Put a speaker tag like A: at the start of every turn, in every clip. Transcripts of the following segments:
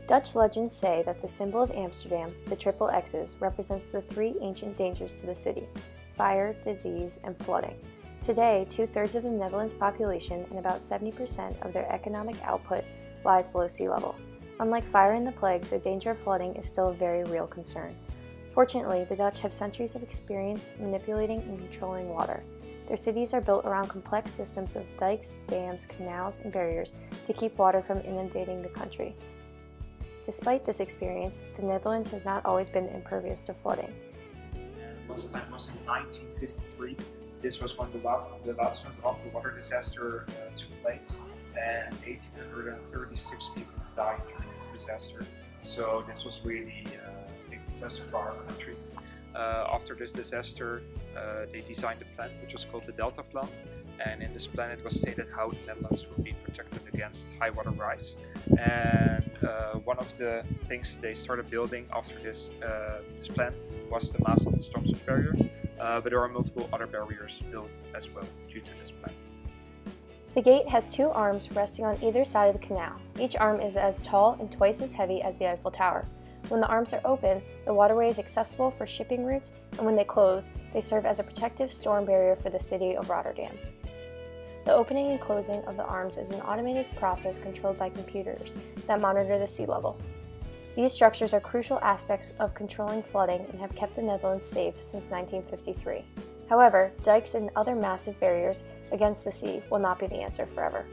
A: Dutch legends say that the symbol of Amsterdam, the triple X's, represents the three ancient dangers to the city: fire, disease, and flooding. Today, 2/3 of the Netherlands' population and about 70% of their economic output lies below sea level. Unlike fire and the plague, the danger of flooding is still a very real concern. Fortunately, the Dutch have centuries of experience manipulating and controlling water. Their cities are built around complex systems of dikes, dams, canals, and barriers to keep water from inundating the country. Despite this experience, the Netherlands has not always been impervious to flooding.
B: Most time was in 1953. This was when the Waterschap, the water disaster, took place, and 1,836 people died during this disaster. So this was really a big disaster for our country. After this disaster, they designed a plan which was called the Delta Plan, and in this plan it was stated how the Netherlands would be protected against high water rise. And one of the things they started building after this plan was the mast of the storm surge barrier, but there are multiple other barriers built as well due to this plan.
A: The gate has two arms resting on either side of the canal. Each arm is as tall and twice as heavy as the Eiffel Tower. When the arms are open, the waterway is accessible for shipping routes, and when they close, they serve as a protective storm barrier for the city of Rotterdam. The opening and closing of the arms is an automated process controlled by computers that monitor the sea level. These structures are crucial aspects of controlling flooding and have kept the Netherlands safe since 1953. However, dikes and other massive barriers against the sea will not be the answer forever.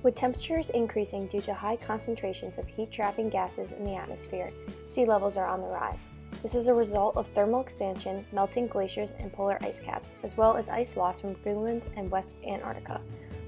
A: With temperatures increasing due to high concentrations of heat-trapping gases in the atmosphere, sea levels are on the rise. This is a result of thermal expansion, melting glaciers, and polar ice caps, as well as ice loss from Greenland and West Antarctica.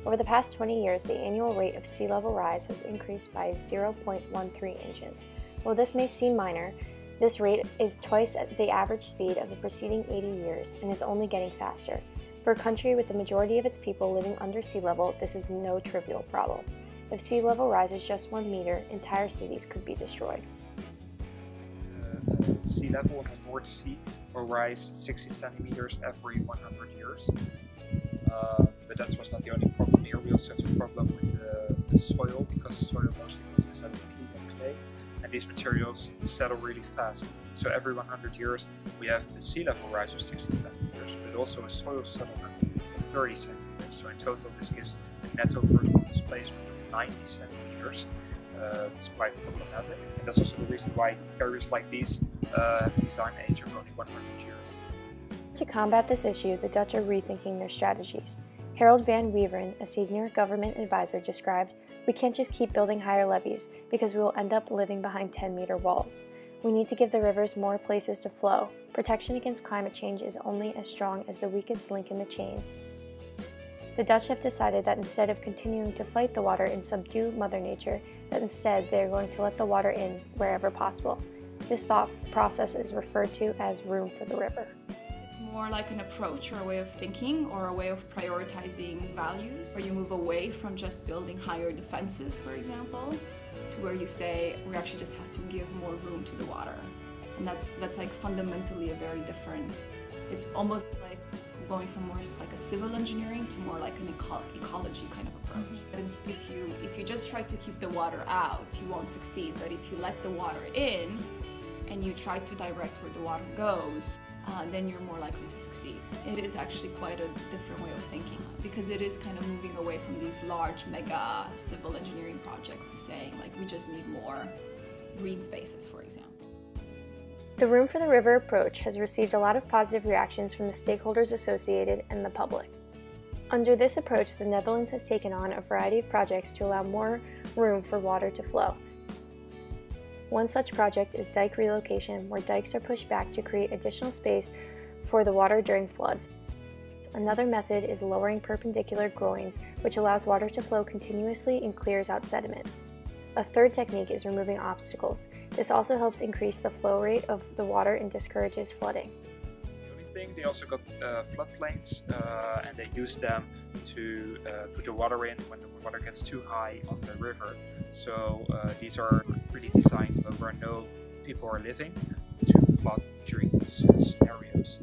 A: Over the past 20 years, the annual rate of sea level rise has increased by 0.13 inches. While this may seem minor, this rate is twice the average speed of the preceding 80 years and is only getting faster. For a country with the majority of its people living under sea level, this is no trivial problem. If sea level rises just 1 meter, entire cities could be destroyed.
B: Sea level in the North Sea will rise 60 centimeters every 100 years. But that was not the only problem here. We also have a problem with the soil, because the soil mostly consists of peat and clay, and these materials settle really fast. So every 100 years we have the sea level rise of 60 centimeters, but also a soil settlement of 30 centimeters. So in total this gives a netto vertical displacement of 90 centimeters. It's quite problematic, and that's also the reason why areas like these have a design age of only 100 years.
A: To combat this issue, the Dutch are rethinking their strategies. Harold van Weveren, a senior government advisor, described, "We can't just keep building higher levees because we will end up living behind 10-meter walls. We need to give the rivers more places to flow. Protection against climate change is only as strong as the weakest link in the chain." The Dutch have decided that instead of continuing to fight the water and subdue Mother Nature, that instead they are going to let the water in wherever possible. This thought process is referred to as room for the river.
C: It's more like an approach or a way of thinking or a way of prioritizing values, where you move away from just building higher defenses, for example, to where you say we actually just have to give more room to the water. And that's like fundamentally a very different, it's almost like going from more like a civil engineering to more like an ecology kind of approach. If you just try to keep the water out, you won't succeed. But if you let the water in and you try to direct where the water goes, then you're more likely to succeed. It is actually quite a different way of thinking, because it is kind of moving away from these large mega civil engineering projects to saying like we just need more green spaces, for example.
A: The Room for the River approach has received a lot of positive reactions from the stakeholders associated and the public. Under this approach, the Netherlands has taken on a variety of projects to allow more room for water to flow. One such project is dike relocation, where dikes are pushed back to create additional space for the water during floods. Another method is lowering perpendicular groins, which allows water to flow continuously and clears out sediment. A third technique is removing obstacles. This also helps increase the flow rate of the water and discourages flooding.
B: The only thing, they also got floodplains, and they use them to put the water in when the water gets too high on the river. So these are really designed where no people are living to flood during these scenarios.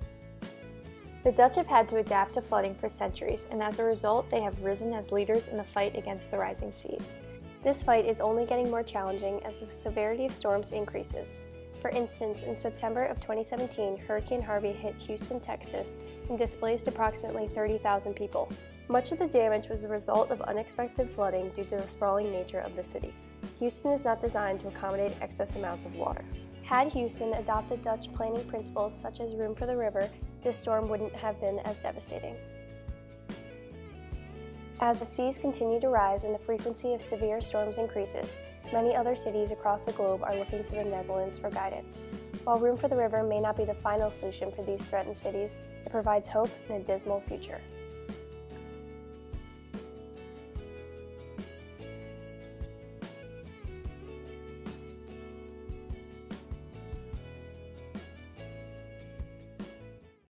A: The Dutch have had to adapt to flooding for centuries, and as a result, they have risen as leaders in the fight against the rising seas. This fight is only getting more challenging as the severity of storms increases. For instance, in September of 2017, Hurricane Harvey hit Houston, Texas, and displaced approximately 30,000 people. Much of the damage was the result of unexpected flooding due to the sprawling nature of the city. Houston is not designed to accommodate excess amounts of water. Had Houston adopted Dutch planning principles such as room for the river, this storm wouldn't have been as devastating. As the seas continue to rise and the frequency of severe storms increases, many other cities across the globe are looking to the Netherlands for guidance. While room for the river may not be the final solution for these threatened cities, it provides hope in a dismal future.